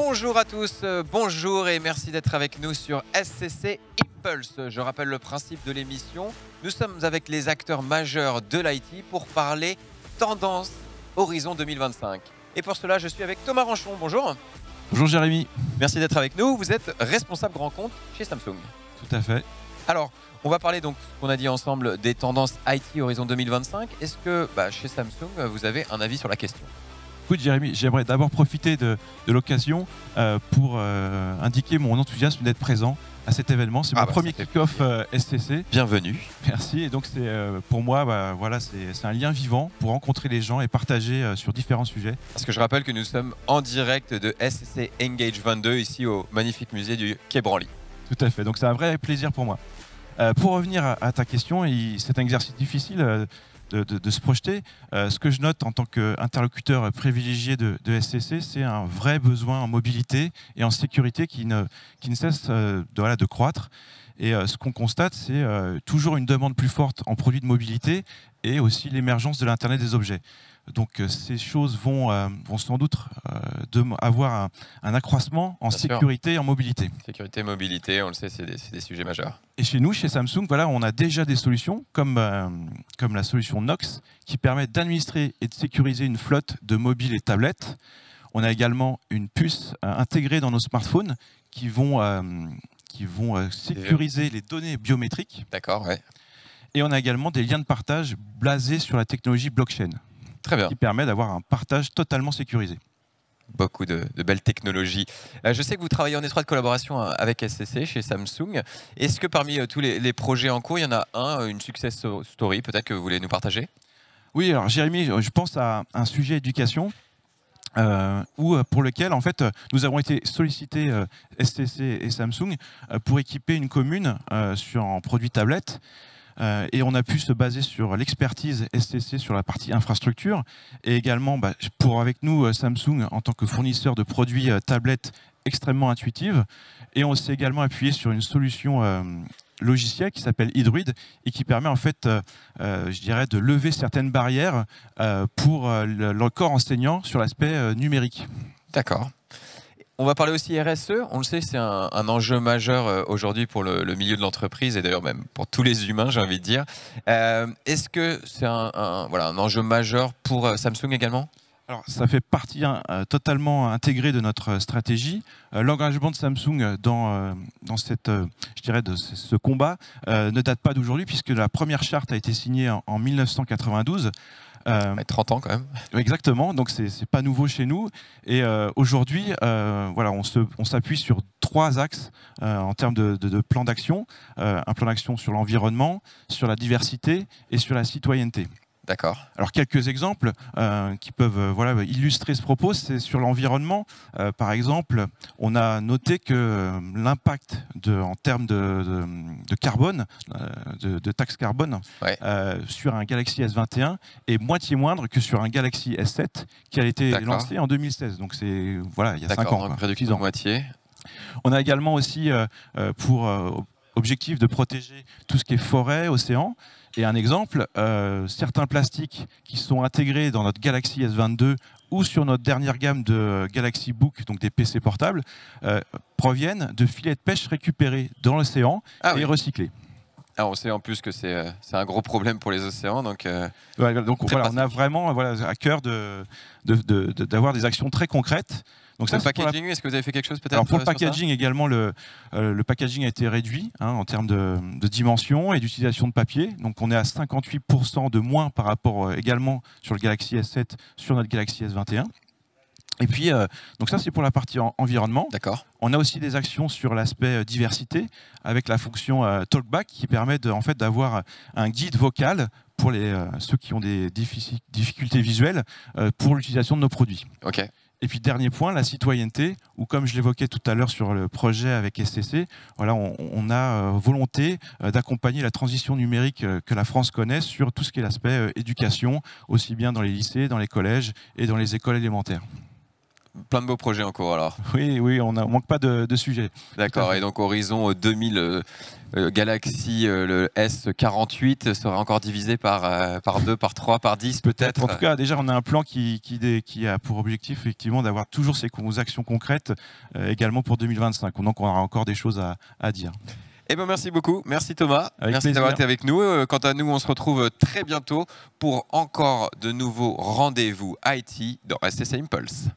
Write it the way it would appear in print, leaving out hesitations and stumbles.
Bonjour à tous, bonjour et merci d'être avec nous sur SCC Impulse. Je rappelle le principe de l'émission. Nous sommes avec les acteurs majeurs de l'IT pour parler tendance Horizon 2025. Et pour cela, je suis avec Thomas Ranchon. Bonjour. Bonjour Jérémy. Merci d'être avec nous. Vous êtes responsable grand compte chez Samsung. Tout à fait. Alors, on va parler donc, on a dit ensemble, des tendances IT Horizon 2025. Est-ce que chez Samsung, vous avez un avis sur la question ? Écoute Jérémy, j'aimerais d'abord profiter de l'occasion pour indiquer mon enthousiasme d'être présent à cet événement. C'est mon premier kick-off SCC. Bienvenue. Merci. Et donc c'est pour moi, voilà, c'est un lien vivant pour rencontrer les gens et partager sur différents sujets. Parce que je rappelle que nous sommes en direct de SCC Engage 22 ici au magnifique musée du Quai Branly. Tout à fait. Donc c'est un vrai plaisir pour moi. Pour revenir à ta question, c'est un exercice difficile de se projeter. Ce que je note en tant qu'interlocuteur privilégié de SCC, c'est un vrai besoin en mobilité et en sécurité qui ne cesse de croître. Et ce qu'on constate, c'est toujours une demande plus forte en produits de mobilité et aussi l'émergence de l'Internet des objets. Donc ces choses vont sans doute avoir un accroissement en sécurité et en mobilité. Sécurité et mobilité, on le sait, c'est des sujets majeurs. Et chez nous, chez Samsung, voilà, on a déjà des solutions comme la solution Knox qui permet d'administrer et de sécuriser une flotte de mobiles et tablettes. On a également une puce intégrée dans nos smartphones qui vont sécuriser les données biométriques. D'accord, ouais. Et on a également des liens de partage basés sur la technologie blockchain. Très bien. Qui permet d'avoir un partage totalement sécurisé. Beaucoup de belles technologies. Je sais que vous travaillez en étroite collaboration avec SCC chez Samsung. Est-ce que parmi tous les projets en cours, il y en a une success story peut-être que vous voulez nous partager ? Oui, alors Jérémy, je pense à un sujet éducation pour lequel en fait nous avons été sollicités SCC et Samsung pour équiper une commune en produits tablettes. Et on a pu se baser sur l'expertise SCC sur la partie infrastructure et également pour avec nous Samsung en tant que fournisseur de produits tablettes extrêmement intuitives. Et on s'est également appuyé sur une solution logicielle qui s'appelle Hydroid et qui permet en fait, je dirais, de lever certaines barrières pour le corps enseignant sur l'aspect numérique. D'accord. On va parler aussi RSE, on le sait, c'est un enjeu majeur aujourd'hui pour le milieu de l'entreprise et d'ailleurs même pour tous les humains, j'ai envie de dire. Est-ce que c'est un enjeu majeur pour Samsung également ? Alors, ça fait partie totalement intégrée de notre stratégie. L'engagement de Samsung dans ce combat ne date pas d'aujourd'hui puisque la première charte a été signée en 1992. 30 ans quand même. Exactement, donc c'est pas nouveau chez nous. Et aujourd'hui, voilà, on s'appuie sur 3 axes en termes de plan d'action. Un plan d'action sur l'environnement, sur la diversité et sur la citoyenneté. D'accord. Alors quelques exemples qui peuvent illustrer ce propos, c'est sur l'environnement. Par exemple, on a noté que l'impact en termes de carbone, de taxe carbone, sur un Galaxy S21 est moitié moindre que sur un Galaxy S7 qui a été lancé en 2016. Donc c'est il y a 5 ans. Réduction de moitié. On a également aussi pour objectif de protéger tout ce qui est forêt, océan. Et un exemple, certains plastiques qui sont intégrés dans notre Galaxy S22 ou sur notre dernière gamme de Galaxy Book, donc des PC portables, proviennent de filets de pêche récupérés dans l'océan et recyclés. On sait en plus que c'est un gros problème pour les océans. Donc voilà, on a vraiment à cœur d'avoir des actions très concrètes. Donc le packaging, est-ce que vous avez fait quelque chose peut-être ? Alors pour le packaging également, le packaging a été réduit en termes de dimension et d'utilisation de papier. Donc on est à 58% de moins par rapport également sur le Galaxy S7 sur notre Galaxy S21. Et puis, donc ça c'est pour la partie environnement. D'accord. On a aussi des actions sur l'aspect diversité avec la fonction Talkback qui permet d'avoir un guide vocal pour ceux qui ont des difficultés visuelles pour l'utilisation de nos produits. Ok. Et puis dernier point, la citoyenneté, où comme je l'évoquais tout à l'heure sur le projet avec SCC, voilà, on a volonté d'accompagner la transition numérique que la France connaît sur tout ce qui est l'aspect éducation, aussi bien dans les lycées, dans les collèges et dans les écoles élémentaires. Plein de beaux projets en cours alors. Oui, oui, on ne manque pas de sujets. D'accord, et donc Horizon 2000 Galaxy, le S48 sera encore divisé par 2, par 3, par 10 peut-être. En tout cas, déjà, on a un plan qui a pour objectif effectivement d'avoir toujours ces actions concrètes également pour 2025. Donc, on aura encore des choses à dire. Eh ben, merci beaucoup, merci Thomas, Avec merci plaisir. d'avoir été avec nous. Quant à nous, on se retrouve très bientôt pour encore de nouveaux rendez-vous IT dans SCC Impulse.